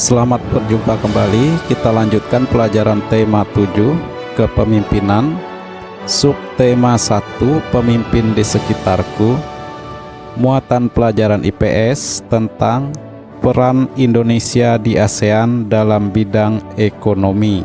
Selamat berjumpa kembali. Kita lanjutkan pelajaran tema 7 kepemimpinan. Subtema 1 pemimpin di sekitarku. Muatan pelajaran IPS tentang peran Indonesia di ASEAN dalam bidang ekonomi.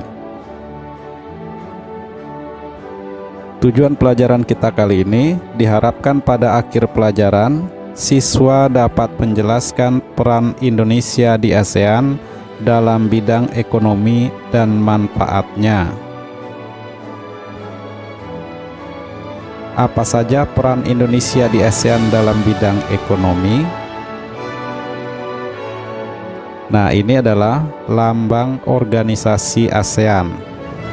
Tujuan pelajaran kita kali ini diharapkan pada akhir pelajaran siswa dapat menjelaskan peran Indonesia di ASEAN dalam bidang ekonomi dan manfaatnya. Apa saja peran Indonesia di ASEAN dalam bidang ekonomi? Nah, ini adalah lambang organisasi ASEAN.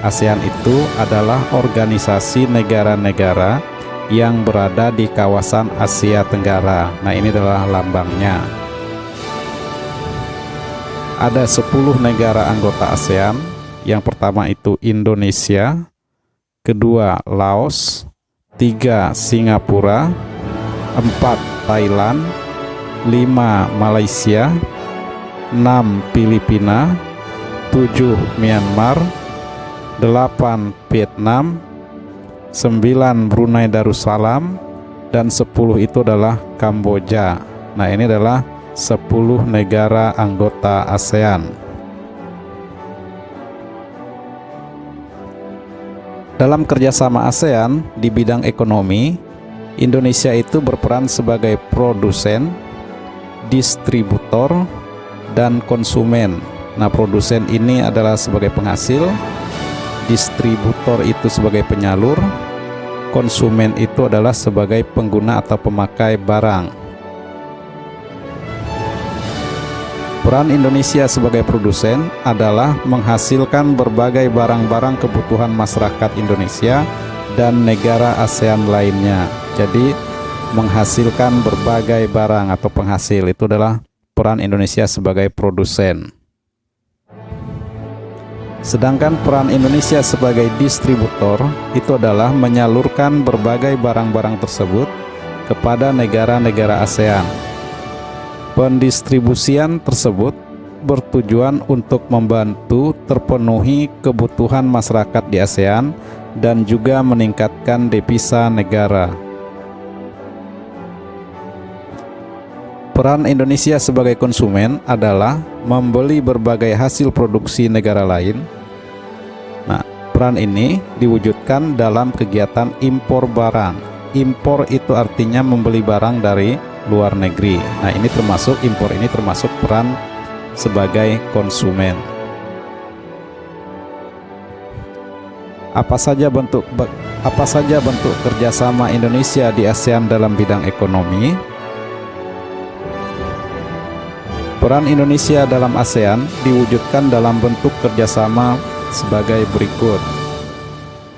ASEAN itu adalah organisasi negara-negara yang berada di kawasan Asia Tenggara. Nah, ini adalah lambangnya. Ada 10 negara anggota ASEAN. Yang pertama itu Indonesia, kedua Laos, 3 Singapura, 4 Thailand, 5 Malaysia, 6 Filipina, 7 Myanmar, 8 Vietnam, 9 Brunei Darussalam, dan 10 itu adalah Kamboja. Nah, ini adalah 10 negara anggota ASEAN. Dalam kerjasama ASEAN di bidang ekonomi, Indonesia itu berperan sebagai produsen, distributor, dan konsumen. Nah, produsen ini adalah sebagai penghasil, distributor itu sebagai penyalur, konsumen itu adalah sebagai pengguna atau pemakai barang. Peran Indonesia sebagai produsen adalah menghasilkan berbagai barang-barang kebutuhan masyarakat Indonesia dan negara ASEAN lainnya. Jadi menghasilkan berbagai barang atau penghasil itu adalah peran Indonesia sebagai produsen. Sedangkan peran Indonesia sebagai distributor itu adalah menyalurkan berbagai barang-barang tersebut kepada negara-negara ASEAN. Pendistribusian tersebut bertujuan untuk membantu terpenuhi kebutuhan masyarakat di ASEAN dan juga meningkatkan devisa negara. Peran Indonesia sebagai konsumen adalah membeli berbagai hasil produksi negara lain. Nah, peran ini diwujudkan dalam kegiatan impor barang. Impor itu artinya membeli barang dari luar negeri. Nah, ini termasuk impor ini termasuk peran sebagai konsumen. Apa saja bentuk kerjasama Indonesia di ASEAN dalam bidang ekonomi? Peran Indonesia dalam ASEAN diwujudkan dalam bentuk kerjasama sebagai berikut.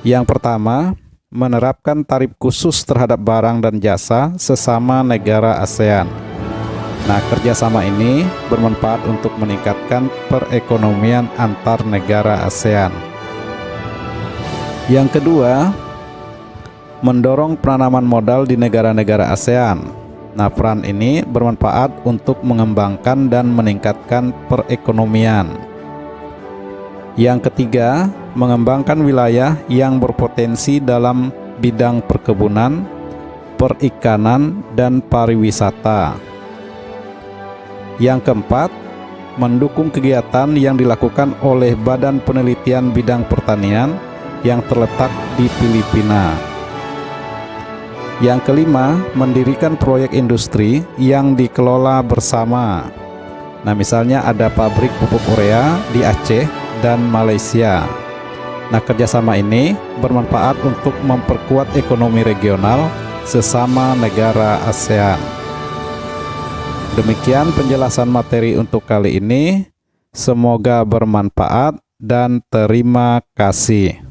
Yang pertama, menerapkan tarif khusus terhadap barang dan jasa sesama negara ASEAN. Nah, kerjasama ini bermanfaat untuk meningkatkan perekonomian antar negara ASEAN. Yang kedua, mendorong penanaman modal di negara-negara ASEAN. Nah, peran ini bermanfaat untuk mengembangkan dan meningkatkan perekonomian. Yang ketiga, mengembangkan wilayah yang berpotensi dalam bidang perkebunan, perikanan, dan pariwisata. Yang keempat, mendukung kegiatan yang dilakukan oleh Badan Penelitian Bidang Pertanian yang terletak di Filipina. Yang kelima, mendirikan proyek industri yang dikelola bersama. Nah, misalnya ada pabrik pupuk urea di Aceh dan Malaysia. Nah, kerjasama ini bermanfaat untuk memperkuat ekonomi regional sesama negara ASEAN. Demikian penjelasan materi untuk kali ini. Semoga bermanfaat dan terima kasih.